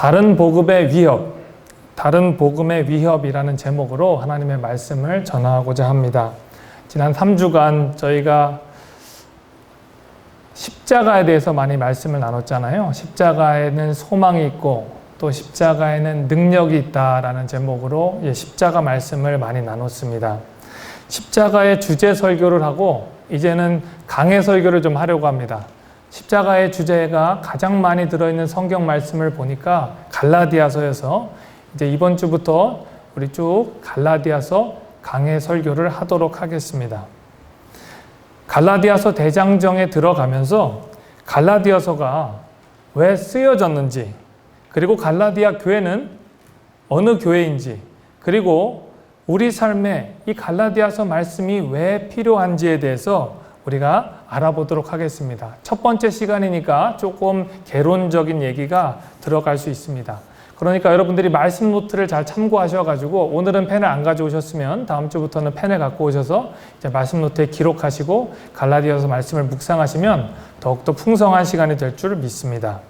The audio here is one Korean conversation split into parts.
다른 복음의 위협, 다른 복음의 위협이라는 제목으로 하나님의 말씀을 전하고자 합니다. 지난 3주간 저희가 십자가에 대해서 많이 말씀을 나눴잖아요. 십자가에는 소망이 있고 또 십자가에는 능력이 있다라는 제목으로 십자가 말씀을 많이 나눴습니다. 십자가의 주제 설교를 하고 이제는 강해 설교를 좀 하려고 합니다. 십자가의 주제가 가장 많이 들어있는 성경 말씀을 보니까 갈라디아서여서 이제 이번 주부터 우리 쭉 갈라디아서 강해 설교를 하도록 하겠습니다. 갈라디아서 대장정에 들어가면서 갈라디아서가 왜 쓰여졌는지, 그리고 갈라디아 교회는 어느 교회인지, 그리고 우리 삶에 이 갈라디아서 말씀이 왜 필요한지에 대해서 우리가 알아보도록 하겠습니다. 첫 번째 시간이니까 조금 개론적인 얘기가 들어갈 수 있습니다. 그러니까 여러분들이 말씀 노트를 잘 참고하셔가지고 오늘은 펜을 안 가져오셨으면 다음 주부터는 펜을 갖고 오셔서 이제 말씀 노트에 기록하시고 갈라디아서 말씀을 묵상하시면 더욱더 풍성한 시간이 될 줄 믿습니다.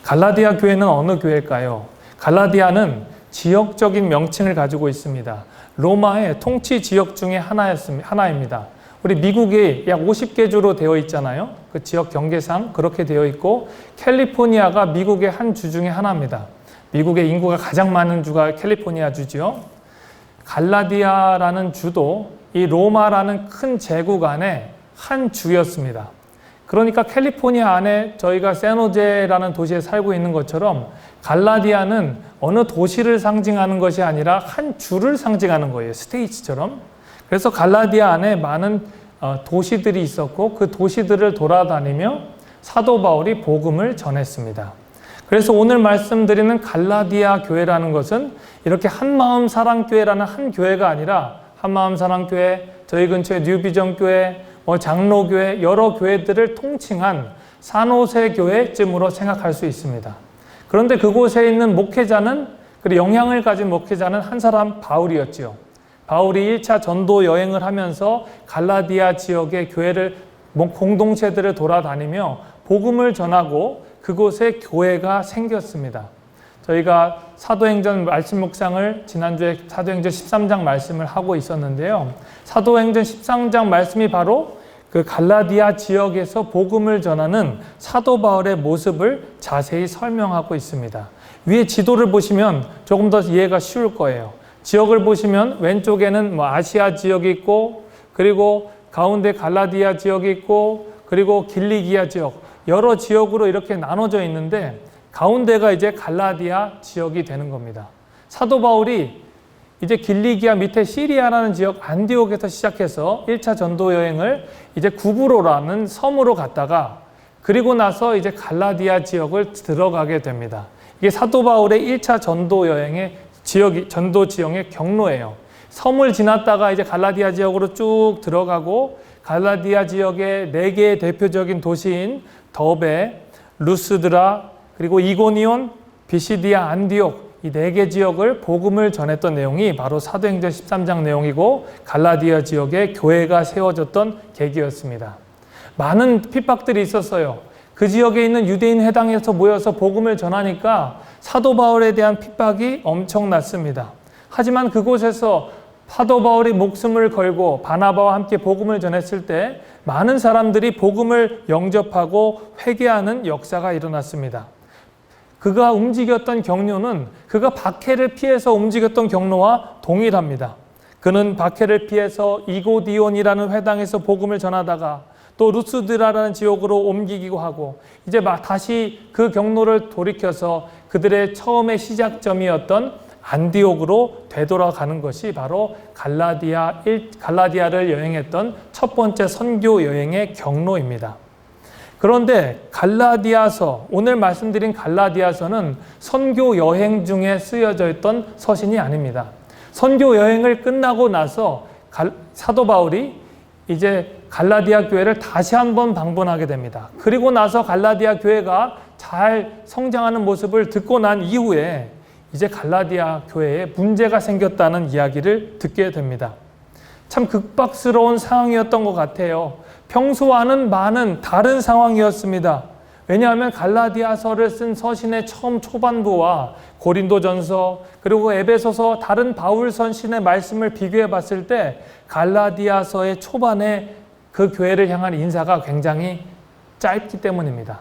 갈라디아 교회는 어느 교회일까요? 갈라디아는 지역적인 명칭을 가지고 있습니다. 로마의 통치 지역 중에 하나입니다. 우리 미국이 약 50개 주로 되어 있잖아요. 그 지역 경계상 그렇게 되어 있고 캘리포니아가 미국의 한 주 중에 하나입니다. 미국의 인구가 가장 많은 주가 캘리포니아 주지요. 갈라디아라는 주도 이 로마라는 큰 제국 안에 한 주였습니다. 그러니까 캘리포니아 안에 저희가 샌호제라는 도시에 살고 있는 것처럼 갈라디아는 어느 도시를 상징하는 것이 아니라 한 주를 상징하는 거예요. 스테이츠처럼. 그래서 갈라디아 안에 많은 도시들이 있었고 그 도시들을 돌아다니며 사도 바울이 복음을 전했습니다. 그래서 오늘 말씀드리는 갈라디아 교회라는 것은 이렇게 한마음 사랑교회라는 한 교회가 아니라 한마음 사랑교회, 저희 근처에 뉴비전 교회, 장로교회, 여러 교회들을 통칭한 산호세 교회쯤으로 생각할 수 있습니다. 그런데 그곳에 있는 목회자는, 그리고 영향을 가진 목회자는 한 사람 바울이었지요. 바울이 1차 전도 여행을 하면서 갈라디아 지역의 교회를, 공동체들을 돌아다니며 복음을 전하고 그곳에 교회가 생겼습니다. 저희가 사도행전 말씀 묵상을 지난주에 사도행전 13장 말씀을 하고 있었는데요. 사도행전 13장 말씀이 바로 그 갈라디아 지역에서 복음을 전하는 사도 바울의 모습을 자세히 설명하고 있습니다. 위에 지도를 보시면 조금 더 이해가 쉬울 거예요. 지역을 보시면 왼쪽에는 아시아 지역이 있고, 그리고 가운데 갈라디아 지역이 있고, 그리고 길리기아 지역, 여러 지역으로 이렇게 나눠져 있는데 가운데가 이제 갈라디아 지역이 되는 겁니다. 사도 바울이 이제 길리기아 밑에 시리아라는 지역 안디옥에서 시작해서 1차 전도 여행을 이제 구브로라는 섬으로 갔다가 그리고 나서 이제 갈라디아 지역을 들어가게 됩니다. 이게 사도 바울의 1차 전도 여행의 전도 지역의 경로예요. 섬을 지났다가 이제 갈라디아 지역으로 쭉 들어가고 갈라디아 지역의 4개의 대표적인 도시인 더베, 루스드라, 그리고 이고니온, 비시디아, 안디옥 이 4개 지역을 복음을 전했던 내용이 바로 사도행전 13장 내용이고 갈라디아 지역에 교회가 세워졌던 계기였습니다. 많은 핍박들이 있었어요. 그 지역에 있는 유대인 회당에서 모여서 복음을 전하니까 사도 바울에 대한 핍박이 엄청났습니다. 하지만 그곳에서 사도 바울이 목숨을 걸고 바나바와 함께 복음을 전했을 때 많은 사람들이 복음을 영접하고 회개하는 역사가 일어났습니다. 그가 움직였던 경로는 그가 박해를 피해서 움직였던 경로와 동일합니다. 그는 박해를 피해서 이고디온이라는 회당에서 복음을 전하다가 또 루스드라라는 지역으로 옮기기도 하고 이제 다시 그 경로를 돌이켜서 그들의 처음의 시작점이었던 안디옥으로 되돌아가는 것이 바로 갈라디아를 여행했던 첫 번째 선교 여행의 경로입니다. 그런데 갈라디아서, 오늘 말씀드린 갈라디아서는 선교 여행 중에 쓰여져 있던 서신이 아닙니다. 선교 여행을 끝나고 나서 사도 바울이 이제 갈라디아 교회를 다시 한번 방문하게 됩니다. 그리고 나서 갈라디아 교회가 잘 성장하는 모습을 듣고 난 이후에 이제 갈라디아 교회에 문제가 생겼다는 이야기를 듣게 됩니다. 참 급박스러운 상황이었던 것 같아요. 평소와는 많은 다른 상황이었습니다. 왜냐하면 갈라디아서를 쓴 서신의 처음 초반부와 고린도전서 그리고 에베소서 다른 바울 선신의 말씀을 비교해 봤을 때 갈라디아서의 초반에 그 교회를 향한 인사가 굉장히 짧기 때문입니다.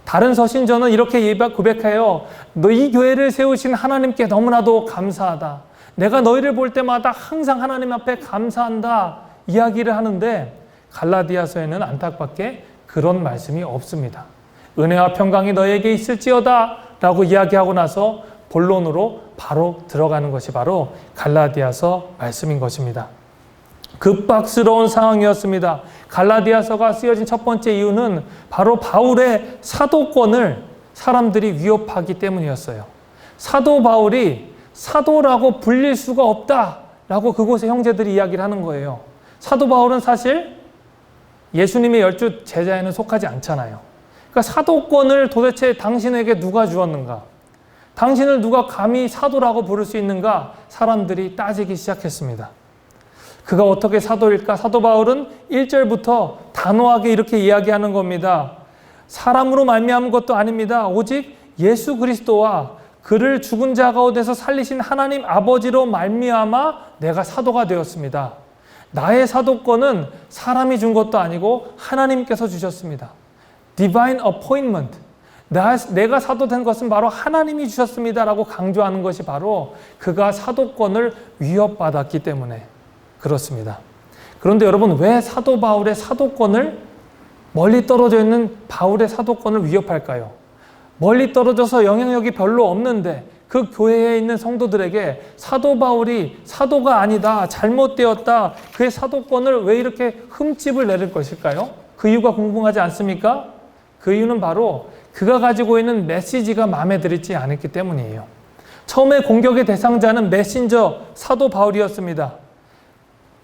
다른 서신전은 이렇게 고백해요. 이 교회를 세우신 하나님께 너무나도 감사하다. 내가 너희를 볼 때마다 항상 하나님 앞에 감사한다 이야기를 하는데 갈라디아서에는 안타깝게 그런 말씀이 없습니다. 은혜와 평강이 너에게 있을지어다 라고 이야기하고 나서 본론으로 바로 들어가는 것이 바로 갈라디아서 말씀인 것입니다. 급박스러운 상황이었습니다. 갈라디아서가 쓰여진 첫 번째 이유는 바로 바울의 사도권을 사람들이 위협하기 때문이었어요. 사도 바울이 사도라고 불릴 수가 없다라고 그곳의 형제들이 이야기를 하는 거예요. 사도 바울은 사실 예수님의 12 제자에는 속하지 않잖아요. 그러니까 사도권을 도대체 당신에게 누가 주었는가? 당신을 누가 감히 사도라고 부를 수 있는가? 사람들이 따지기 시작했습니다. 그가 어떻게 사도일까? 사도 바울은 1절부터 단호하게 이렇게 이야기하는 겁니다. 사람으로 말미암은 것도 아닙니다. 오직 예수 그리스도와 그를 죽은 자 가운데서 살리신 하나님 아버지로 말미암아 내가 사도가 되었습니다. 나의 사도권은 사람이 준 것도 아니고 하나님께서 주셨습니다. Divine appointment. 내가 사도된 것은 바로 하나님이 주셨습니다 라고 강조하는 것이 바로 그가 사도권을 위협받았기 때문에 그렇습니다. 그런데 여러분, 왜 사도 바울의 사도권을 멀리 떨어져 있는 바울의 사도권을 위협할까요? 멀리 떨어져서 영향력이 별로 없는데 그 교회에 있는 성도들에게 사도 바울이 사도가 아니다, 잘못되었다, 그의 사도권을 왜 이렇게 흠집을 내릴 것일까요? 그 이유가 궁금하지 않습니까? 그 이유는 바로 그가 가지고 있는 메시지가 마음에 들지 않았기 때문이에요. 처음에 공격의 대상자는 메신저 사도 바울이었습니다.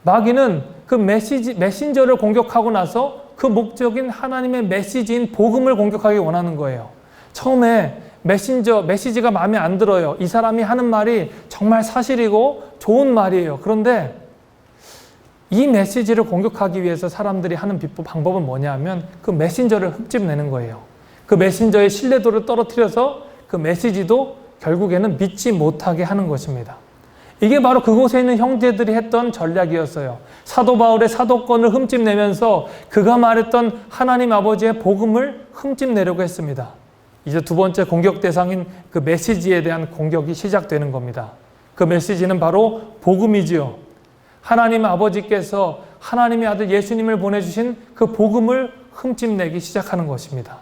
마귀는 그 메신저를 공격하고 나서 그 목적인 하나님의 메시지인 복음을 공격하기 원하는 거예요. 처음에 메시지가 마음에 안 들어요. 이 사람이 하는 말이 정말 사실이고 좋은 말이에요. 그런데 이 메시지를 공격하기 위해서 사람들이 하는 방법은 뭐냐 하면 그 메신저를 흠집내는 거예요. 그 메신저의 신뢰도를 떨어뜨려서 그 메시지도 결국에는 믿지 못하게 하는 것입니다. 이게 바로 그곳에 있는 형제들이 했던 전략이었어요. 사도 바울의 사도권을 흠집내면서 그가 말했던 하나님 아버지의 복음을 흠집내려고 했습니다. 이제 두 번째 공격 대상인 그 메시지에 대한 공격이 시작되는 겁니다. 그 메시지는 바로 복음이지요. 하나님 아버지께서 하나님의 아들 예수님을 보내주신 그 복음을 흠집내기 시작하는 것입니다.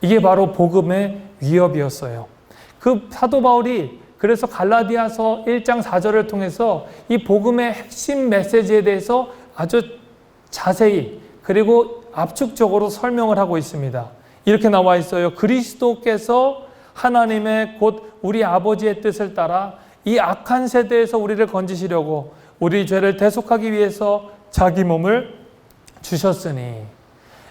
이게 바로 복음의 위협이었어요. 그 사도 바울이 그래서 갈라디아서 1장 4절을 통해서 이 복음의 핵심 메시지에 대해서 아주 자세히 그리고 압축적으로 설명을 하고 있습니다. 이렇게 나와 있어요. 그리스도께서 하나님의 곧 우리 아버지의 뜻을 따라 이 악한 세대에서 우리를 건지시려고 우리 죄를 대속하기 위해서 자기 몸을 주셨으니,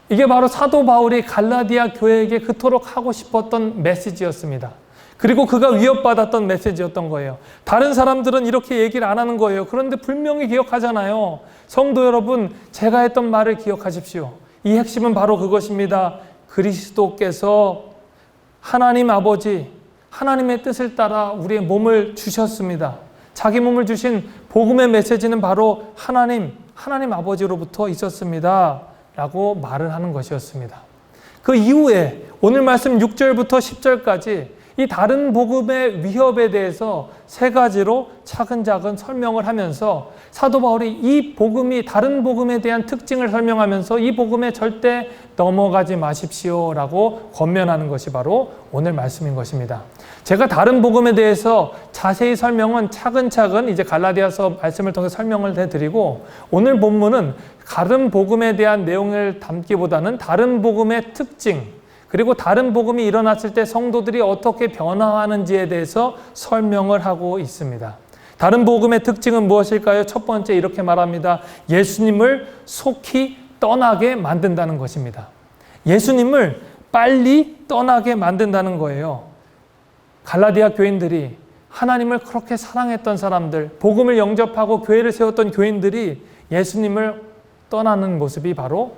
이게 바로 사도 바울이 갈라디아 교회에게 그토록 하고 싶었던 메시지였습니다. 그리고 그가 위협받았던 메시지였던 거예요. 다른 사람들은 이렇게 얘기를 안 하는 거예요. 그런데 분명히 기억하잖아요. 성도 여러분, 제가 했던 말을 기억하십시오. 이 핵심은 바로 그것입니다. 그리스도께서 하나님 아버지, 하나님의 뜻을 따라 우리의 몸을 주셨습니다. 자기 몸을 주신 복음의 메시지는 바로 하나님 아버지로부터 있었습니다 라고 말을 하는 것이었습니다. 그 이후에 오늘 말씀 6절부터 10절까지 이 다른 복음의 위협에 대해서 세 가지로 차근차근 설명을 하면서 사도 바울이 이 복음이 다른 복음에 대한 특징을 설명하면서 이 복음에 절대 넘어가지 마십시오 라고 권면하는 것이 바로 오늘 말씀인 것입니다. 제가 다른 복음에 대해서 자세히 설명은 차근차근 이제 갈라디아서 말씀을 통해 설명을 해드리고, 오늘 본문은 다른 복음에 대한 내용을 담기보다는 다른 복음의 특징, 그리고 다른 복음이 일어났을 때 성도들이 어떻게 변화하는지에 대해서 설명을 하고 있습니다. 다른 복음의 특징은 무엇일까요? 첫 번째 이렇게 말합니다. 예수님을 속히 떠나게 만든다는 것입니다. 예수님을 빨리 떠나게 만든다는 거예요. 갈라디아 교인들이 하나님을 그렇게 사랑했던 사람들, 복음을 영접하고 교회를 세웠던 교인들이 예수님을 떠나는 모습이 바로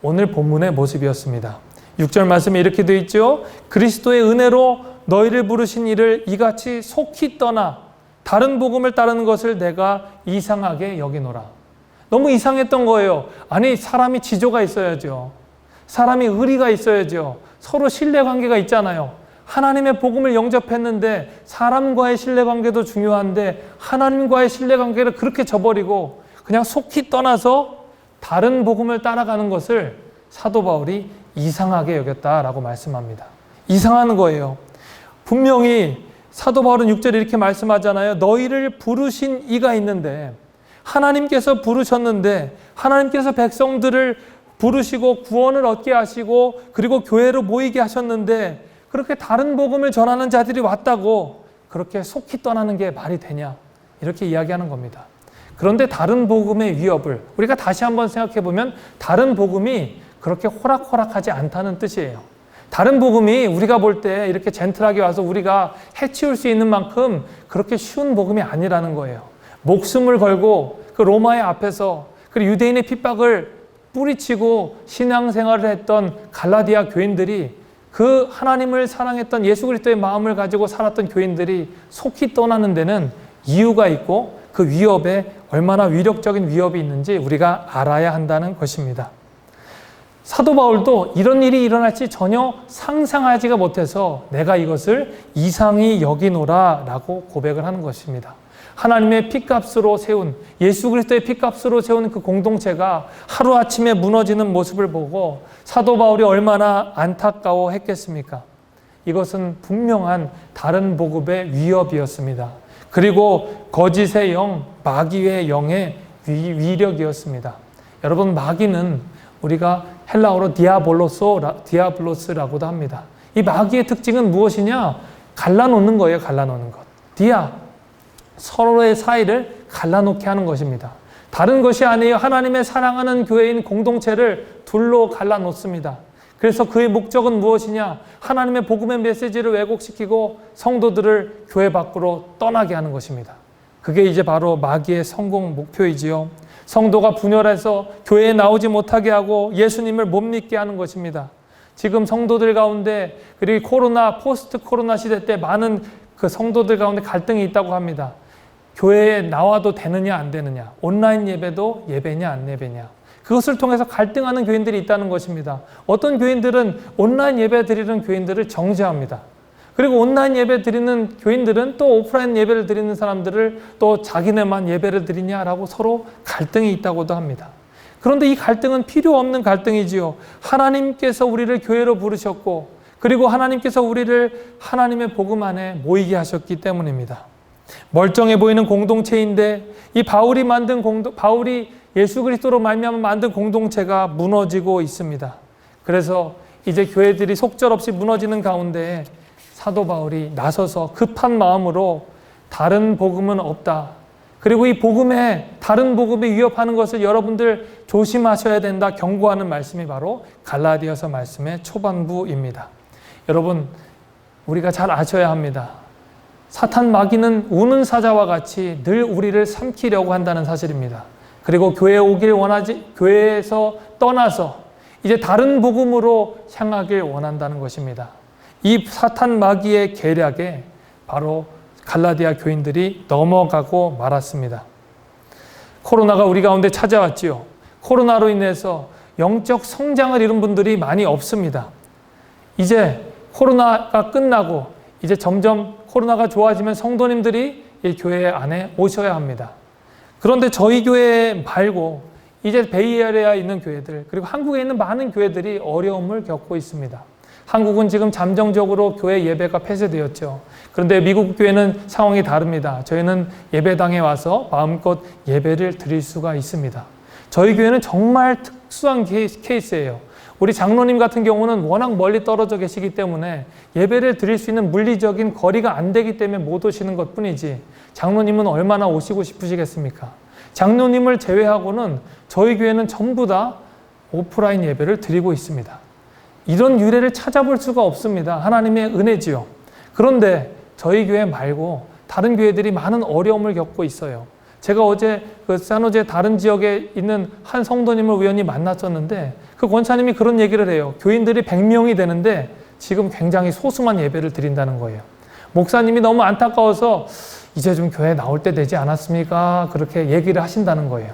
오늘 본문의 모습이었습니다. 6절 말씀에 이렇게 되어 있죠. 그리스도의 은혜로 너희를 부르신 이를 이같이 속히 떠나 다른 복음을 따르는 것을 내가 이상하게 여기노라. 너무 이상했던 거예요. 아니, 사람이 지조가 있어야죠. 사람이 의리가 있어야죠. 서로 신뢰관계가 있잖아요. 하나님의 복음을 영접했는데 사람과의 신뢰관계도 중요한데 하나님과의 신뢰관계를 그렇게 저버리고 그냥 속히 떠나서 다른 복음을 따라가는 것을 사도 바울이 이상하게 여겼다라고 말씀합니다. 이상한 거예요. 분명히 사도 바울은 6절에 이렇게 말씀하잖아요. 너희를 부르신 이가 있는데, 하나님께서 부르셨는데 하나님께서 백성들을 부르시고 구원을 얻게 하시고 그리고 교회로 모이게 하셨는데 그렇게 다른 복음을 전하는 자들이 왔다고 그렇게 속히 떠나는 게 말이 되냐, 이렇게 이야기하는 겁니다. 그런데 다른 복음의 위협을 우리가 다시 한번 생각해 보면 다른 복음이 그렇게 호락호락하지 않다는 뜻이에요. 다른 복음이 우리가 볼 때 이렇게 젠틀하게 와서 우리가 해치울 수 있는 만큼 그렇게 쉬운 복음이 아니라는 거예요. 목숨을 걸고 그 로마의 앞에서 그 유대인의 핍박을 뿌리치고 신앙생활을 했던 갈라디아 교인들이, 그 하나님을 사랑했던 예수 그리스도의 마음을 가지고 살았던 교인들이 속히 떠나는 데는 이유가 있고 그 위협에 얼마나 위력적인 위협이 있는지 우리가 알아야 한다는 것입니다. 사도 바울도 이런 일이 일어날지 전혀 상상하지가 못해서 내가 이것을 이상히 여기노라 라고 고백을 하는 것입니다. 하나님의 핏값으로 세운, 예수 그리스도의 핏값으로 세운 그 공동체가 하루아침에 무너지는 모습을 보고 사도 바울이 얼마나 안타까워했겠습니까? 이것은 분명한 다른 복음의 위협이었습니다. 그리고 거짓의 영, 마귀의 영의 위력이었습니다. 여러분, 마귀는 우리가 헬라어로 디아블로스라고도 합니다. 이 마귀의 특징은 무엇이냐? 갈라놓는 거예요. 갈라놓는 것. 서로의 사이를 갈라놓게 하는 것입니다. 다른 것이 아니에요. 하나님의 사랑하는 교회인 공동체를 둘로 갈라놓습니다. 그래서 그의 목적은 무엇이냐? 하나님의 복음의 메시지를 왜곡시키고 성도들을 교회 밖으로 떠나게 하는 것입니다. 그게 이제 바로 마귀의 성공 목표이지요. 성도가 분열해서 교회에 나오지 못하게 하고 예수님을 못 믿게 하는 것입니다. 지금 성도들 가운데, 그리고 포스트 코로나 시대 때 많은 그 성도들 가운데 갈등이 있다고 합니다. 교회에 나와도 되느냐 안 되느냐, 온라인 예배도 예배냐 안 예배냐, 그것을 통해서 갈등하는 교인들이 있다는 것입니다. 어떤 교인들은 온라인 예배 드리는 교인들을 정죄합니다. 그리고 온라인 예배 드리는 교인들은 또 오프라인 예배를 드리는 사람들을 또 자기네만 예배를 드리냐라고 서로 갈등이 있다고도 합니다. 그런데 이 갈등은 필요 없는 갈등이지요. 하나님께서 우리를 교회로 부르셨고 그리고 하나님께서 우리를 하나님의 복음 안에 모이게 하셨기 때문입니다. 멀쩡해 보이는 공동체인데 이 바울이 예수 그리스도로 말미암아 만든 공동체가 무너지고 있습니다. 그래서 이제 교회들이 속절없이 무너지는 가운데 사도 바울이 나서서 급한 마음으로 다른 복음은 없다. 그리고 이 다른 복음에 위협하는 것을 여러분들 조심하셔야 된다. 경고하는 말씀이 바로 갈라디아서 말씀의 초반부입니다. 여러분, 우리가 잘 아셔야 합니다. 사탄 마귀는 우는 사자와 같이 늘 우리를 삼키려고 한다는 사실입니다. 그리고 교회에서 떠나서 이제 다른 복음으로 향하길 원한다는 것입니다. 이 사탄 마귀의 계략에 바로 갈라디아 교인들이 넘어가고 말았습니다. 코로나가 우리 가운데 찾아왔지요. 코로나로 인해서 영적 성장을 이룬 분들이 많이 없습니다. 이제 코로나가 끝나고 이제 점점 코로나가 좋아지면 성도님들이 이 교회 안에 오셔야 합니다. 그런데 저희 교회 말고 이제 베이에리아에 있는 교회들, 그리고 한국에 있는 많은 교회들이 어려움을 겪고 있습니다. 한국은 지금 잠정적으로 교회 예배가 폐쇄되었죠. 그런데 미국 교회는 상황이 다릅니다. 저희는 예배당에 와서 마음껏 예배를 드릴 수가 있습니다. 저희 교회는 정말 특수한 케이스예요. 우리 장로님 같은 경우는 워낙 멀리 떨어져 계시기 때문에 예배를 드릴 수 있는 물리적인 거리가 안 되기 때문에 못 오시는 것 뿐이지, 장로님은 얼마나 오시고 싶으시겠습니까? 장로님을 제외하고는 저희 교회는 전부 다 오프라인 예배를 드리고 있습니다. 이런 유래를 찾아볼 수가 없습니다. 하나님의 은혜지요. 그런데 저희 교회 말고 다른 교회들이 많은 어려움을 겪고 있어요. 제가 어제 그 산호제 다른 지역에 있는 한 성도님을 우연히 만났었는데 그 권사님이 그런 얘기를 해요. 교인들이 100명이 되는데 지금 굉장히 소수만 예배를 드린다는 거예요. 목사님이 너무 안타까워서 이제 좀 교회 나올 때 되지 않았습니까? 그렇게 얘기를 하신다는 거예요.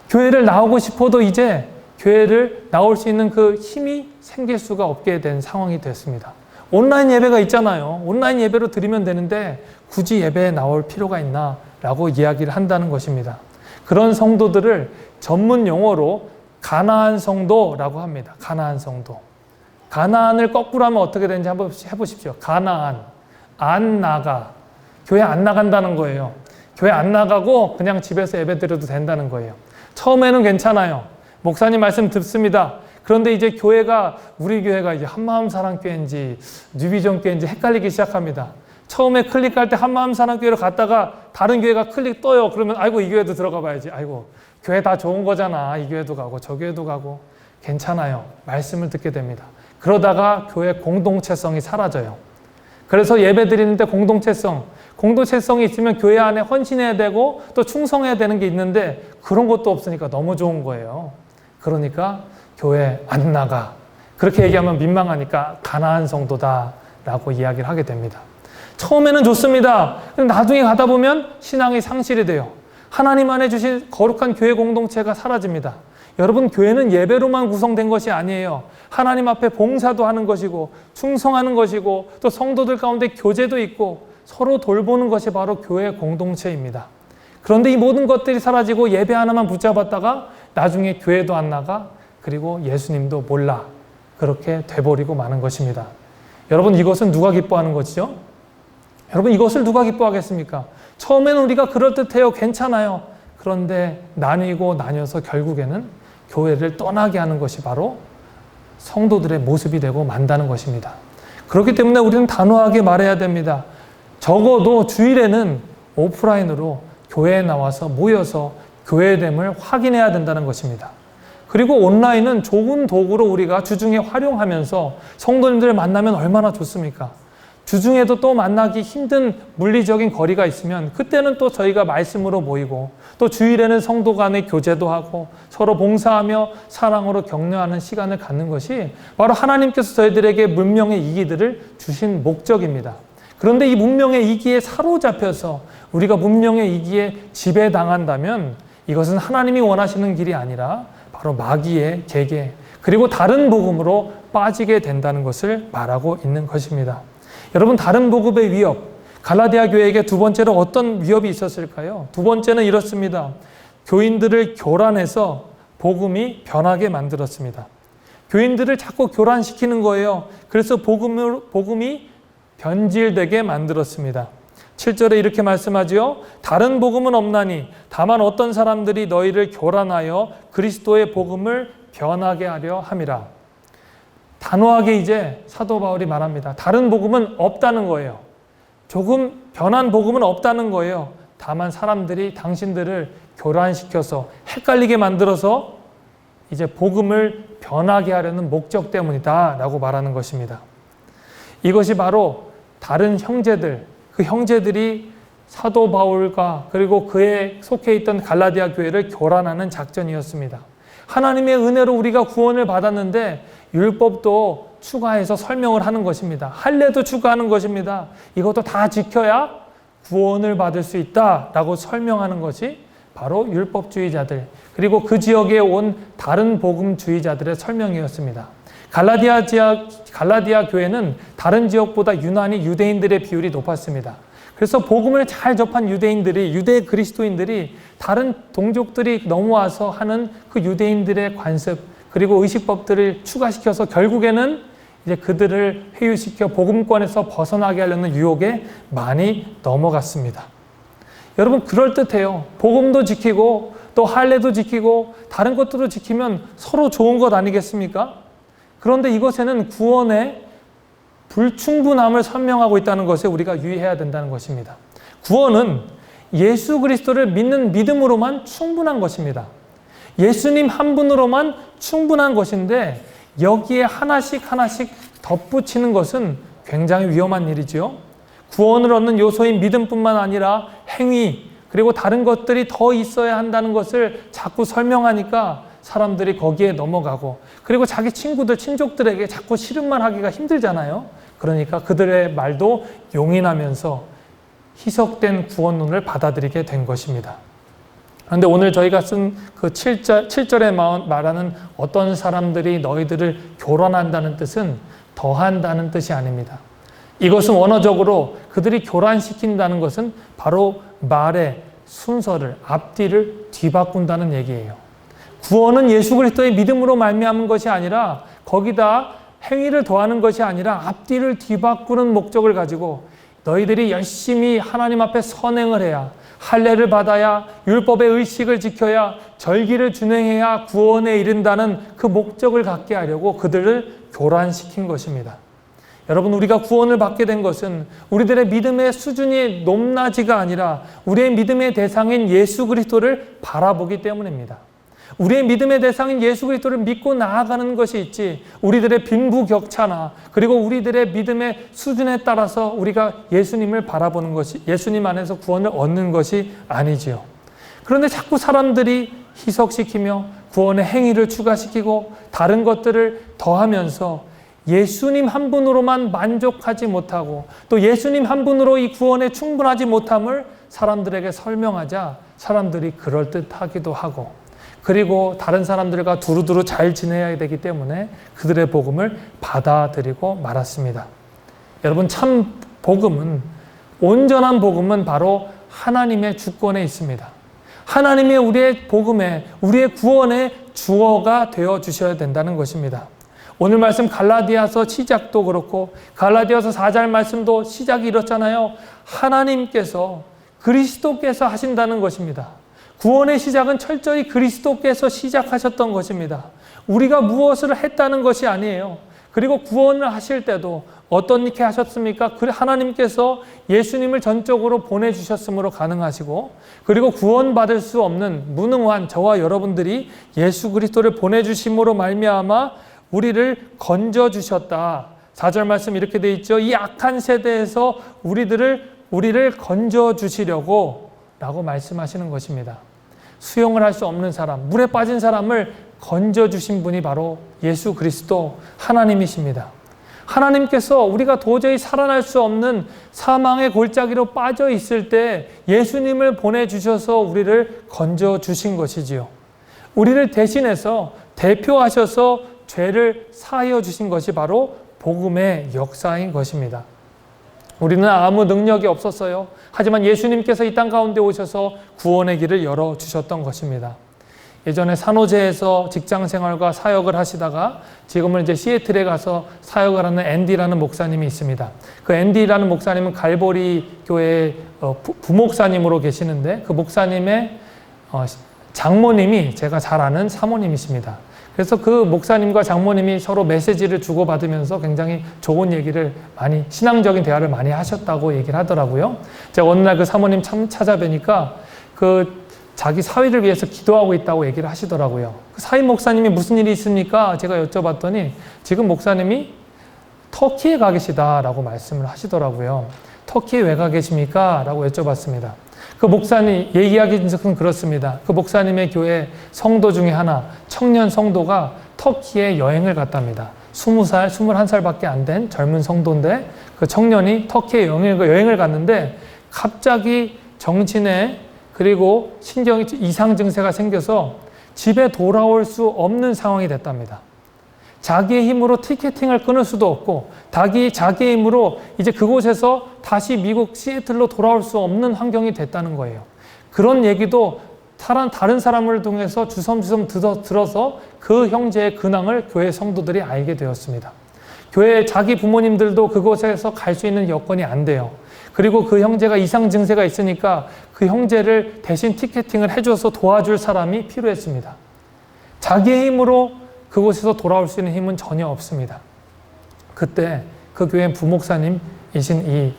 교회를 나오고 싶어도 이제 교회를 나올 수 있는 그 힘이 생길 수가 없게 된 상황이 됐습니다. 온라인 예배가 있잖아요. 온라인 예배로 드리면 되는데 굳이 예배에 나올 필요가 있나? 라고 이야기를 한다는 것입니다. 그런 성도들을 전문 용어로 가나안 성도라고 합니다. 가나안 성도. 가나안을 거꾸로 하면 어떻게 되는지 한번 해보십시오. 가나안, 안 나가. 교회 안 나간다는 거예요. 교회 안 나가고 그냥 집에서 예배 드려도 된다는 거예요. 처음에는 괜찮아요. 목사님 말씀 듣습니다. 그런데 이제 교회가, 우리 교회가 이제 한마음사랑교회인지 뉴비전교회인지 헷갈리기 시작합니다. 처음에 클릭할 때 한마음사랑교회로 갔다가 다른 교회가 클릭 떠요. 그러면 아이고 이 교회도 들어가 봐야지. 아이고 교회 다 좋은 거잖아. 이 교회도 가고 저 교회도 가고. 괜찮아요. 말씀을 듣게 됩니다. 그러다가 교회 공동체성이 사라져요. 그래서 예배 드리는데 공동체성이 있으면 교회 안에 헌신해야 되고 또 충성해야 되는 게 있는데 그런 것도 없으니까 너무 좋은 거예요. 그러니까 교회 안 나가. 그렇게 얘기하면 민망하니까 가나안 성도다라고 이야기를 하게 됩니다. 처음에는 좋습니다. 나중에 가다 보면 신앙이 상실이 돼요. 하나님 안에 주신 거룩한 교회 공동체가 사라집니다. 여러분, 교회는 예배로만 구성된 것이 아니에요. 하나님 앞에 봉사도 하는 것이고 충성하는 것이고 또 성도들 가운데 교제도 있고 서로 돌보는 것이 바로 교회 공동체입니다. 그런데 이 모든 것들이 사라지고 예배 하나만 붙잡았다가 나중에 교회도 안 나가, 그리고 예수님도 몰라. 그렇게 돼버리고 마는 것입니다. 여러분, 이것은 누가 기뻐하는 것이죠? 여러분, 이것을 누가 기뻐하겠습니까? 처음에는 우리가 그럴듯해요. 괜찮아요. 그런데 나뉘어서 결국에는 교회를 떠나게 하는 것이 바로 성도들의 모습이 되고 만다는 것입니다. 그렇기 때문에 우리는 단호하게 말해야 됩니다. 적어도 주일에는 오프라인으로 교회에 나와서 모여서 교회됨을 확인해야 된다는 것입니다. 그리고 온라인은 좋은 도구로 우리가 주중에 활용하면서 성도님들을 만나면 얼마나 좋습니까? 주중에도 또 만나기 힘든 물리적인 거리가 있으면 그때는 또 저희가 말씀으로 모이고 또 주일에는 성도 간의 교제도 하고 서로 봉사하며 사랑으로 격려하는 시간을 갖는 것이 바로 하나님께서 저희들에게 문명의 이기들을 주신 목적입니다. 그런데 이 문명의 이기에 사로잡혀서 우리가 문명의 이기에 지배당한다면 이것은 하나님이 원하시는 길이 아니라 바로 마귀의 계계 그리고 다른 복음으로 빠지게 된다는 것을 말하고 있는 것입니다. 여러분, 다른 복음의 위협, 갈라디아 교회에게 두 번째로 어떤 위협이 있었을까요? 두 번째는 이렇습니다. 교인들을 교란해서 복음이 변하게 만들었습니다. 교인들을 자꾸 교란시키는 거예요. 그래서 복음이 변질되게 만들었습니다. 7절에 이렇게 말씀하지요. 다른 복음은 없나니 다만 어떤 사람들이 너희를 교란하여 그리스도의 복음을 변하게 하려 함이라. 단호하게 이제 사도 바울이 말합니다. 다른 복음은 없다는 거예요. 조금 변한 복음은 없다는 거예요. 다만 사람들이 당신들을 교란시켜서 헷갈리게 만들어서 이제 복음을 변하게 하려는 목적 때문이다 라고 말하는 것입니다. 이것이 바로 다른 형제들, 그 형제들이 사도 바울과 그리고 그에 속해 있던 갈라디아 교회를 교란하는 작전이었습니다. 하나님의 은혜로 우리가 구원을 받았는데 율법도 추가해서 설명을 하는 것입니다. 할례도 추가하는 것입니다. 이것도 다 지켜야 구원을 받을 수 있다라고 설명하는 것이 바로 율법주의자들 그리고 그 지역에 온 다른 복음주의자들의 설명이었습니다. 갈라디아 교회는 다른 지역보다 유난히 유대인들의 비율이 높았습니다. 그래서 복음을 잘 접한 유대 그리스도인들이 다른 동족들이 넘어와서 하는 그 유대인들의 관습 그리고 의식법들을 추가시켜서 결국에는 이제 그들을 회유시켜 복음권에서 벗어나게 하려는 유혹에 많이 넘어갔습니다. 여러분, 그럴듯해요. 복음도 지키고 또 할례도 지키고 다른 것들도 지키면 서로 좋은 것 아니겠습니까? 그런데 이것에는 구원의 불충분함을 설명하고 있다는 것에 우리가 유의해야 된다는 것입니다. 구원은 예수 그리스도를 믿는 믿음으로만 충분한 것입니다. 예수님 한 분으로만 충분한 것인데 여기에 하나씩 덧붙이는 것은 굉장히 위험한 일이죠. 구원을 얻는 요소인 믿음뿐만 아니라 행위, 그리고 다른 것들이 더 있어야 한다는 것을 자꾸 설명하니까 사람들이 거기에 넘어가고, 그리고 자기 친구들, 친족들에게 자꾸 씨름만 하기가 힘들잖아요. 그러니까 그들의 말도 용인하면서 희석된 구원론을 받아들이게 된 것입니다. 그런데 오늘 저희가 쓴 그 7절에 말하는 어떤 사람들이 너희들을 교란한다는 뜻은 더한다는 뜻이 아닙니다. 이것은 원어적으로 그들이 교란시킨다는 것은 바로 말의 순서를, 앞뒤를 뒤바꾼다는 얘기예요. 구원은 예수 그리스도의 믿음으로 말미암은 것이 아니라 거기다 행위를 더하는 것이 아니라 앞뒤를 뒤바꾸는 목적을 가지고 너희들이 열심히 하나님 앞에 선행을 해야, 할례를 받아야, 율법의 의식을 지켜야, 절기를 준행해야 구원에 이른다는 그 목적을 갖게 하려고 그들을 교란시킨 것입니다. 여러분, 우리가 구원을 받게 된 것은 우리들의 믿음의 수준이 높낮이가 아니라 우리의 믿음의 대상인 예수 그리스도를 바라보기 때문입니다. 우리의 믿음의 대상인 예수 그리스도를 믿고 나아가는 것이 있지, 우리들의 빈부격차나 그리고 우리들의 믿음의 수준에 따라서 우리가 예수님을 바라보는 것이, 예수님 안에서 구원을 얻는 것이 아니지요. 그런데 자꾸 사람들이 희석시키며 구원의 행위를 추가시키고 다른 것들을 더하면서 예수님 한 분으로만 만족하지 못하고 또 예수님 한 분으로 이 구원에 충분하지 못함을 사람들에게 설명하자 사람들이 그럴듯하기도 하고, 그리고 다른 사람들과 두루두루 잘 지내야 되기 때문에 그들의 복음을 받아들이고 말았습니다. 여러분, 참 복음은, 온전한 복음은 바로 하나님의 주권에 있습니다. 하나님이 우리의 복음에, 우리의 구원의 주어가 되어 주셔야 된다는 것입니다. 오늘 말씀 갈라디아서 시작도 그렇고 갈라디아서 4절 말씀도 시작이 이렇잖아요. 하나님께서, 그리스도께서 하신다는 것입니다. 구원의 시작은 철저히 그리스도께서 시작하셨던 것입니다. 우리가 무엇을 했다는 것이 아니에요. 그리고 구원을 하실 때도 어떻게 하셨습니까? 하나님께서 예수님을 전적으로 보내주셨으므로 가능하시고, 그리고 구원받을 수 없는 무능한 저와 여러분들이 예수 그리스도를 보내주심으로 말미암아 우리를 건져주셨다. 4절 말씀 이렇게 돼 있죠. 이 악한 세대에서 우리를 건져주시려고 라고 말씀하시는 것입니다. 수용을 할 수 없는 사람, 물에 빠진 사람을 건져주신 분이 바로 예수 그리스도 하나님이십니다. 하나님께서 우리가 도저히 살아날 수 없는 사망의 골짜기로 빠져 있을 때 예수님을 보내주셔서 우리를 건져주신 것이지요. 우리를 대신해서 대표하셔서 죄를 사하여 주신 것이 바로 복음의 역사인 것입니다. 우리는 아무 능력이 없었어요. 하지만 예수님께서 이 땅 가운데 오셔서 구원의 길을 열어주셨던 것입니다. 예전에 산호제에서 직장 생활과 사역을 하시다가 지금은 이제 시애틀에 가서 사역을 하는 앤디라는 목사님이 있습니다. 그 앤디라는 목사님은 갈보리 교회 부목사님으로 계시는데 그 목사님의 장모님이 제가 잘 아는 사모님이십니다. 그래서 그 목사님과 장모님이 서로 메시지를 주고받으면서 굉장히 좋은 얘기를 많이, 신앙적인 대화를 많이 하셨다고 얘기를 하더라고요. 제가 어느 날 그 사모님 찾아뵈니까 자기 사위를 위해서 기도하고 있다고 얘기를 하시더라고요. 그 사위 목사님이 무슨 일이 있습니까? 제가 여쭤봤더니 지금 목사님이 터키에 가 계시다라고 말씀을 하시더라고요. 터키에 왜 가 계십니까? 라고 여쭤봤습니다. 그 목사님 얘기하기는 그렇습니다. 그 목사님의 교회 성도 중에 하나, 청년 성도가 터키에 여행을 갔답니다. 20살, 21살밖에 안 된 젊은 성도인데 그 청년이 터키에 여행을 갔는데 갑자기 정신에 그리고 신경이 이상 증세가 생겨서 집에 돌아올 수 없는 상황이 됐답니다. 자기의 힘으로 티켓팅을 끊을 수도 없고 자기의 힘으로 이제 그곳에서 다시 미국 시애틀로 돌아올 수 없는 환경이 됐다는 거예요. 그런 얘기도 다른 사람을 통해서 주섬주섬 들어서 그 형제의 근황을 교회 성도들이 알게 되었습니다. 교회 자기 부모님들도 그곳에서 갈 수 있는 여건이 안 돼요. 그리고 그 형제가 이상 증세가 있으니까 그 형제를 대신 티켓팅을 해줘서 도와줄 사람이 필요했습니다. 자기의 힘으로 그곳에서 돌아올 수 있는 힘은 전혀 없습니다. 그때 그 교회 부목사님이신 이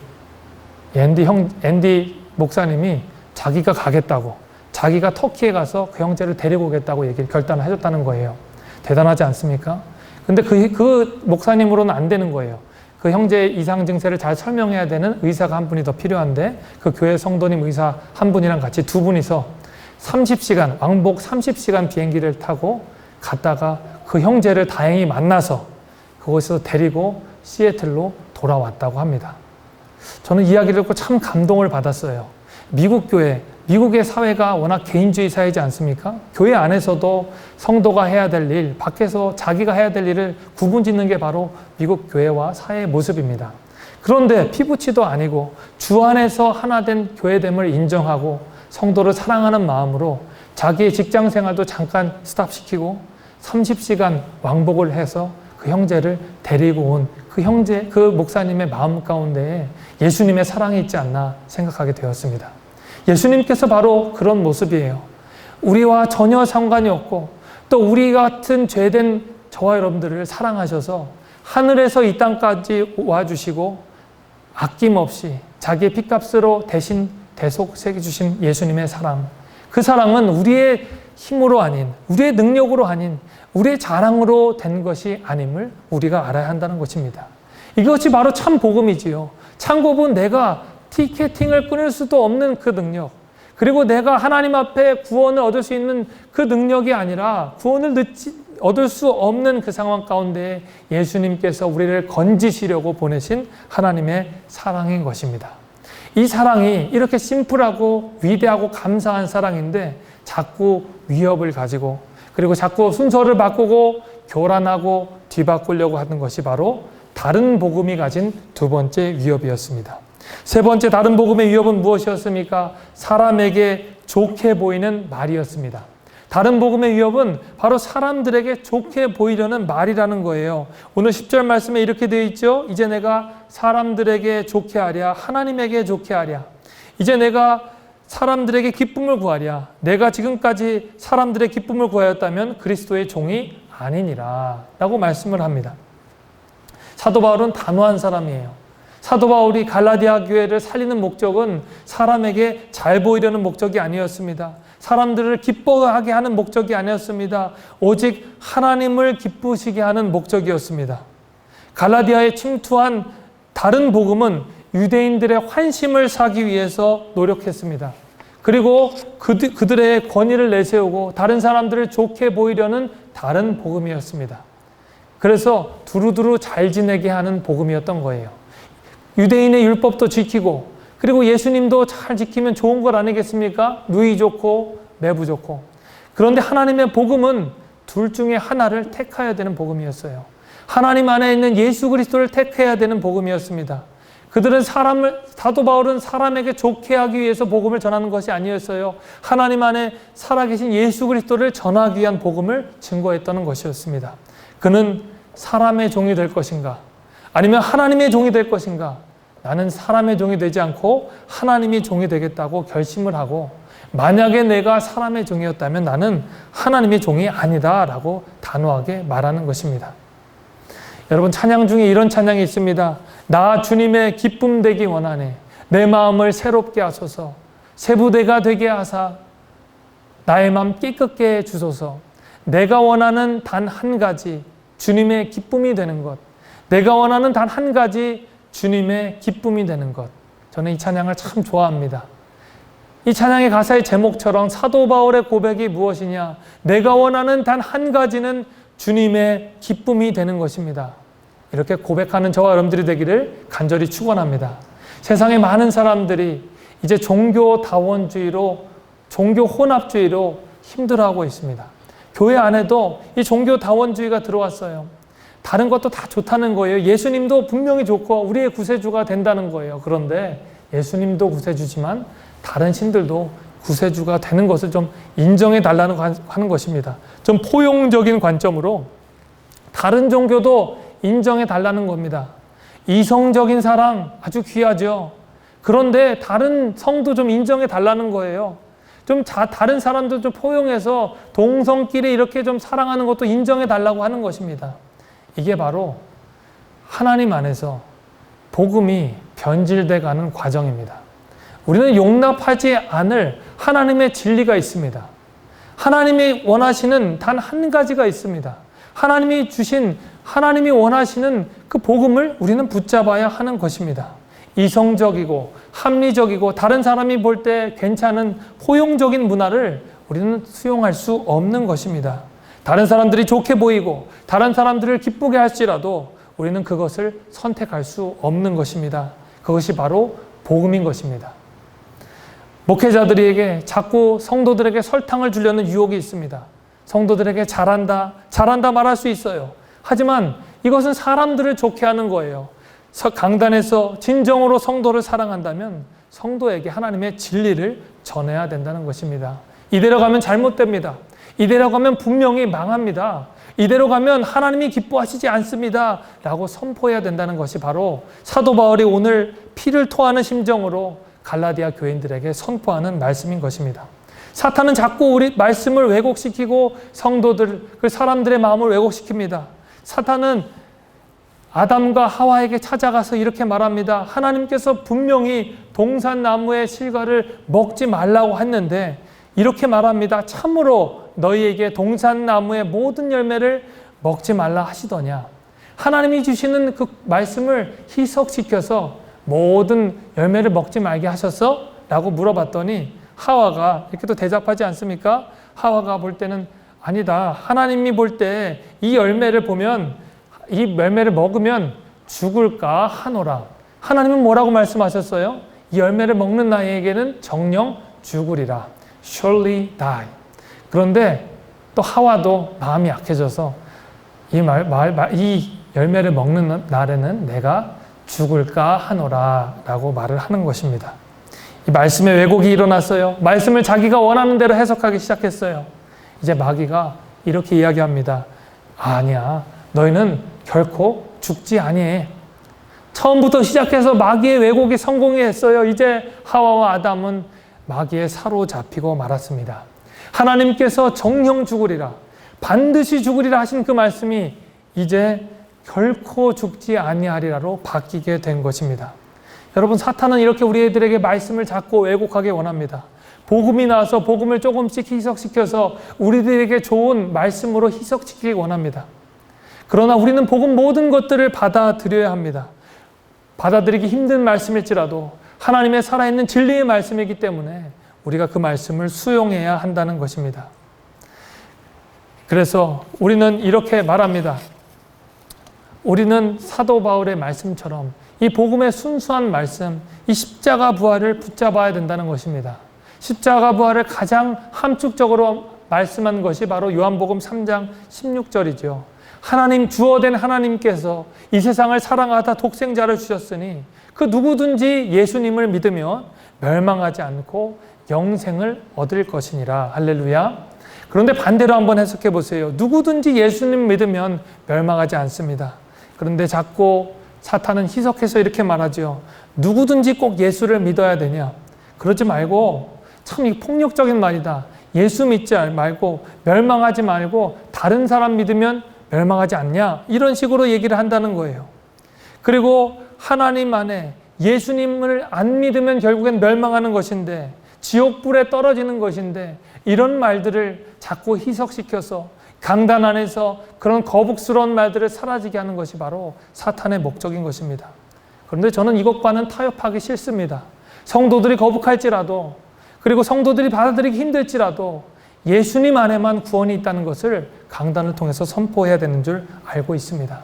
앤디 목사님이 자기가 가겠다고, 자기가 터키에 가서 그 형제를 데리고 오겠다고 결단을 해줬다는 거예요. 대단하지 않습니까? 근데 그 목사님으로는 안 되는 거예요. 그 형제의 이상 증세를 잘 설명해야 되는 의사가 한 분이 더 필요한데 그 교회 성도님 의사 한 분이랑 같이 두 분이서 30시간, 왕복 30시간 비행기를 타고 갔다가 그 형제를 다행히 만나서 그곳에서 데리고 시애틀로 돌아왔다고 합니다. 저는 이야기를 듣고 참 감동을 받았어요. 미국 교회, 미국의 사회가 워낙 개인주의 사회이지 않습니까? 교회 안에서도 성도가 해야 될 일, 밖에서 자기가 해야 될 일을 구분짓는 게 바로 미국 교회와 사회의 모습입니다. 그런데 피부치도 아니고 주 안에서 하나된 교회됨을 인정하고 성도를 사랑하는 마음으로 자기의 직장 생활도 잠깐 스탑시키고 30시간 왕복을 해서 그 형제를 데리고 온 그 형제, 그 목사님의 마음 가운데에 예수님의 사랑이 있지 않나 생각하게 되었습니다. 예수님께서 바로 그런 모습이에요. 우리와 전혀 상관이 없고 또 우리 같은 죄된 저와 여러분들을 사랑하셔서 하늘에서 이 땅까지 와주시고 아낌없이 자기의 핏값으로 대신 대속 새겨주신 예수님의 사랑. 그 사랑은 우리의 힘으로 아닌, 우리의 능력으로 아닌, 우리의 자랑으로 된 것이 아님을 우리가 알아야 한다는 것입니다. 이것이 바로 참 복음이지요. 참 복음은 내가 티켓팅을 끊을 수도 없는 그 능력, 그리고 내가 하나님 앞에 구원을 얻을 수 있는 그 능력이 아니라 구원을 얻을 수 없는 그 상황 가운데 예수님께서 우리를 건지시려고 보내신 하나님의 사랑인 것입니다. 이 사랑이 이렇게 심플하고 위대하고 감사한 사랑인데 자꾸 위협을 가지고 그리고 자꾸 순서를 바꾸고 교란하고 뒤바꾸려고 하는 것이 바로 다른 복음이 가진 두 번째 위협이었습니다. 세 번째 다른 복음의 위협은 무엇이었습니까? 사람에게 좋게 보이는 말이었습니다. 다른 복음의 위협은 바로 사람들에게 좋게 보이려는 말이라는 거예요. 오늘 10절 말씀에 이렇게 되어 있죠. 이제 내가 사람들에게 좋게 하랴, 하나님에게 좋게 하랴. 이제 내가 사람들에게 기쁨을 구하랴. 내가 지금까지 사람들의 기쁨을 구하였다면 그리스도의 종이 아니니라 라고 말씀을 합니다. 사도 바울은 단호한 사람이에요. 사도 바울이 갈라디아 교회를 살리는 목적은 사람에게 잘 보이려는 목적이 아니었습니다. 사람들을 기뻐하게 하는 목적이 아니었습니다. 오직 하나님을 기쁘시게 하는 목적이었습니다. 갈라디아에 침투한 다른 복음은 유대인들의 환심을 사기 위해서 노력했습니다. 그리고 그들의 권위를 내세우고 다른 사람들을 좋게 보이려는 다른 복음이었습니다. 그래서 두루두루 잘 지내게 하는 복음이었던 거예요. 유대인의 율법도 지키고 그리고 예수님도 잘 지키면 좋은 것 아니겠습니까? 누이 좋고 매부 좋고. 그런데 하나님의 복음은 둘 중에 하나를 택해야 되는 복음이었어요. 하나님 안에 있는 예수 그리스도를 택해야 되는 복음이었습니다. 그들은 사도 바울은 사람에게 좋게 하기 위해서 복음을 전하는 것이 아니었어요. 하나님 안에 살아계신 예수 그리스도를 전하기 위한 복음을 증거했다는 것이었습니다. 그는 사람의 종이 될 것인가? 아니면 하나님의 종이 될 것인가? 나는 사람의 종이 되지 않고 하나님의 종이 되겠다고 결심을 하고 만약에 내가 사람의 종이었다면 나는 하나님의 종이 아니다 라고 단호하게 말하는 것입니다. 여러분 찬양 중에 이런 찬양이 있습니다. 나 주님의 기쁨 되기 원하네. 내 마음을 새롭게 하소서. 새 부대가 되게 하사 나의 마음 깨끗게 해 주소서. 내가 원하는 단 한 가지 주님의 기쁨이 되는 것. 내가 원하는 단 한 가지 주님의 기쁨이 되는 것. 저는 이 찬양을 참 좋아합니다. 이 찬양의 가사의 제목처럼 사도 바울의 고백이 무엇이냐? 내가 원하는 단 한 가지는 주님의 기쁨이 되는 것입니다. 이렇게 고백하는 저와 여러분들이 되기를 간절히 축원합니다. 세상의 많은 사람들이 이제 종교다원주의로, 종교 혼합주의로 힘들어하고 있습니다. 교회 안에도 이 종교다원주의가 들어왔어요. 다른 것도 다 좋다는 거예요. 예수님도 분명히 좋고 우리의 구세주가 된다는 거예요. 그런데 예수님도 구세주지만 다른 신들도 구세주가 되는 것을 좀 인정해 달라는 하는 것입니다. 좀 포용적인 관점으로 다른 종교도 인정해 달라는 겁니다. 이성적인 사랑 아주 귀하죠. 그런데 다른 성도 좀 인정해 달라는 거예요. 좀 다른 사람도 좀 포용해서 동성끼리 이렇게 좀 사랑하는 것도 인정해 달라고 하는 것입니다. 이게 바로 하나님 안에서 복음이 변질돼 가는 과정입니다. 우리는 용납하지 않을 하나님의 진리가 있습니다. 하나님이 원하시는 단 한 가지가 있습니다. 하나님이 주신, 하나님이 원하시는 그 복음을 우리는 붙잡아야 하는 것입니다. 이성적이고 합리적이고 다른 사람이 볼 때 괜찮은 포용적인 문화를 우리는 수용할 수 없는 것입니다. 다른 사람들이 좋게 보이고 다른 사람들을 기쁘게 할지라도 우리는 그것을 선택할 수 없는 것입니다. 그것이 바로 복음인 것입니다. 목회자들에게 자꾸 성도들에게 설탕을 주려는 유혹이 있습니다. 성도들에게 잘한다 말할 수 있어요. 하지만 이것은 사람들을 좋게 하는 거예요. 강단에서 진정으로 성도를 사랑한다면 성도에게 하나님의 진리를 전해야 된다는 것입니다. 이대로 가면 잘못됩니다. 이대로 가면 분명히 망합니다. 이대로 가면 하나님이 기뻐하시지 않습니다. 라고 선포해야 된다는 것이 바로 사도 바울이 오늘 피를 토하는 심정으로 갈라디아 교인들에게 선포하는 말씀인 것입니다. 사탄은 자꾸 우리 말씀을 왜곡시키고 성도들, 그 사람들의 마음을 왜곡시킵니다. 사탄은 아담과 하와에게 찾아가서 이렇게 말합니다. 하나님께서 분명히 동산나무의 실과를 먹지 말라고 했는데 이렇게 말합니다. 참으로 너희에게 동산나무의 모든 열매를 먹지 말라 하시더냐. 하나님이 주시는 그 말씀을 희석시켜서 모든 열매를 먹지 말게 하셨어? 라고 물어봤더니 하와가 이렇게도 대답하지 않습니까? 하와가 볼 때는 아니다. 하나님이 볼 때 이 열매를 보면 이 열매를 먹으면 죽을까 하노라. 하나님은 뭐라고 말씀하셨어요? 이 열매를 먹는 나에게는 정녕 죽으리라. Surely die. 그런데 또 하와도 마음이 약해져서 이 열매를 먹는 날에는 내가 죽을까 하노라 라고 말을 하는 것입니다. 이 말씀의 왜곡이 일어났어요. 말씀을 자기가 원하는 대로 해석하기 시작했어요. 이제 마귀가 이렇게 이야기합니다. 아니야. 너희는 결코 죽지 아니해. 처음부터 시작해서 마귀의 왜곡이 성공했어요. 이제 하와와 아담은 마귀에 사로잡히고 말았습니다. 하나님께서 정녕 죽으리라, 반드시 죽으리라 하신 그 말씀이 이제 결코 죽지 아니하리라로 바뀌게 된 것입니다. 여러분, 사탄은 이렇게 우리들에게 말씀을 자꾸 왜곡하게 원합니다. 복음이 나와서 복음을 조금씩 희석시켜서 우리들에게 좋은 말씀으로 희석시키기 원합니다. 그러나 우리는 복음 모든 것들을 받아들여야 합니다. 받아들이기 힘든 말씀일지라도 하나님의 살아있는 진리의 말씀이기 때문에 우리가 그 말씀을 수용해야 한다는 것입니다. 그래서 우리는 이렇게 말합니다. 우리는 사도 바울의 말씀처럼 이 복음의 순수한 말씀, 이 십자가 부활을 붙잡아야 된다는 것입니다. 십자가 부활을 가장 함축적으로 말씀한 것이 바로 요한복음 3장 16절이죠. 하나님, 주어된 하나님께서 이 세상을 사랑하다 독생자를 주셨으니 그 누구든지 예수님을 믿으면 멸망하지 않고 영생을 얻을 것이니라. 할렐루야. 그런데 반대로 한번 해석해 보세요. 누구든지 예수님 믿으면 멸망하지 않습니다. 그런데 자꾸 사탄은 희석해서 이렇게 말하죠. 누구든지 꼭 예수를 믿어야 되냐. 그러지 말고, 참 이 폭력적인 말이다. 예수 믿지 말고 멸망하지 말고 다른 사람 믿으면 멸망하지 않냐. 이런 식으로 얘기를 한다는 거예요. 그리고 하나님 안에 예수님을 안 믿으면 결국엔 멸망하는 것인데, 지옥불에 떨어지는 것인데, 이런 말들을 자꾸 희석시켜서 강단 안에서 그런 거북스러운 말들을 사라지게 하는 것이 바로 사탄의 목적인 것입니다. 그런데 저는 이것과는 타협하기 싫습니다. 성도들이 거북할지라도, 그리고 성도들이 받아들이기 힘들지라도 예수님 안에만 구원이 있다는 것을 강단을 통해서 선포해야 되는 줄 알고 있습니다.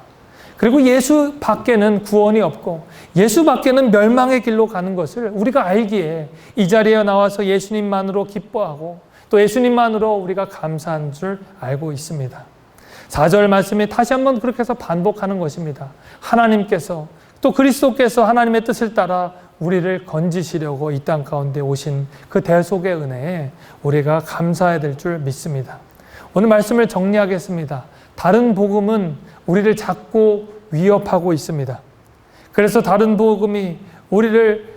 그리고 예수 밖에는 구원이 없고 예수 밖에는 멸망의 길로 가는 것을 우리가 알기에 이 자리에 나와서 예수님만으로 기뻐하고 또 예수님만으로 우리가 감사한 줄 알고 있습니다. 4절 말씀에 다시 한번 그렇게 해서 반복하는 것입니다. 하나님께서 또 그리스도께서 하나님의 뜻을 따라 우리를 건지시려고 이 땅 가운데 오신 그 대속의 은혜에 우리가 감사해야 될 줄 믿습니다. 오늘 말씀을 정리하겠습니다. 다른 복음은 우리를 자꾸 위협하고 있습니다. 그래서 다른 복음이 우리를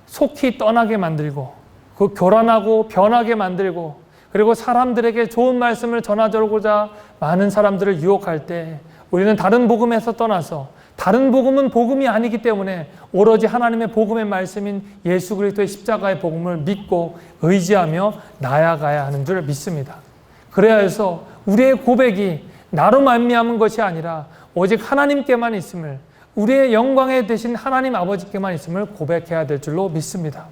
속히 떠나게 만들고 그 교란하고 변하게 만들고 그리고 사람들에게 좋은 말씀을 전하려고자 많은 사람들을 유혹할 때 우리는 다른 복음에서 떠나서 다른 복음은 복음이 아니기 때문에 오로지 하나님의 복음의 말씀인 예수 그리스도의 십자가의 복음을 믿고 의지하며 나아가야 하는 줄 믿습니다. 그래야 해서 우리의 고백이 나로 말미암은 것이 아니라 오직 하나님께만 있음을, 우리의 영광에 되신 하나님 아버지께만 있음을 고백해야 될 줄로 믿습니다.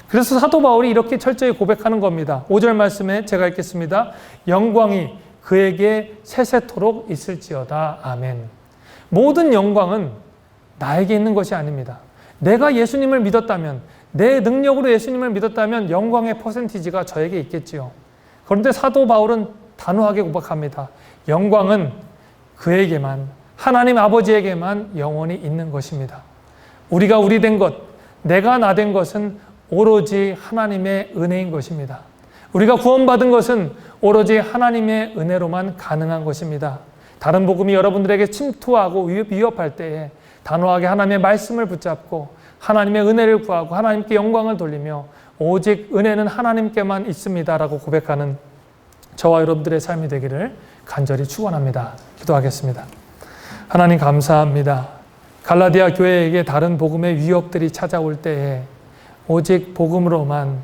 그래서 사도 바울이 이렇게 철저히 고백하는 겁니다. 5절 말씀에 제가 읽겠습니다. 영광이 그에게 세세토록 있을지어다. 아멘. 모든 영광은 나에게 있는 것이 아닙니다. 내가 예수님을 믿었다면, 내 능력으로 예수님을 믿었다면 영광의 퍼센티지가 저에게 있겠지요. 그런데 사도 바울은 단호하게 고백합니다. 영광은 그에게만, 하나님 아버지에게만 영원히 있는 것입니다. 우리가 우리 된 것, 내가 나 된 것은 오로지 하나님의 은혜인 것입니다. 우리가 구원받은 것은 오로지 하나님의 은혜로만 가능한 것입니다. 다른 복음이 여러분들에게 침투하고 위협할 때에 단호하게 하나님의 말씀을 붙잡고 하나님의 은혜를 구하고 하나님께 영광을 돌리며 오직 은혜는 하나님께만 있습니다라고 고백하는 저와 여러분들의 삶이 되기를 간절히 축원합니다. 기도하겠습니다. 하나님 감사합니다. 갈라디아 교회에게 다른 복음의 위협들이 찾아올 때에 오직 복음으로만,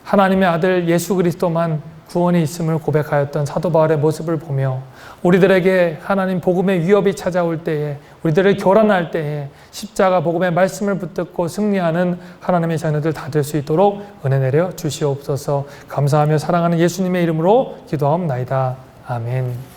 하나님의 아들 예수 그리스도만 구원이 있음을 고백하였던 사도 바울의 모습을 보며 우리들에게 하나님 복음의 위협이 찾아올 때에, 우리들을 교란할 때에 십자가 복음의 말씀을 붙들고 승리하는 하나님의 자녀들 다 될 수 있도록 은혜 내려 주시옵소서. 감사하며 사랑하는 예수님의 이름으로 기도하옵나이다. 아멘.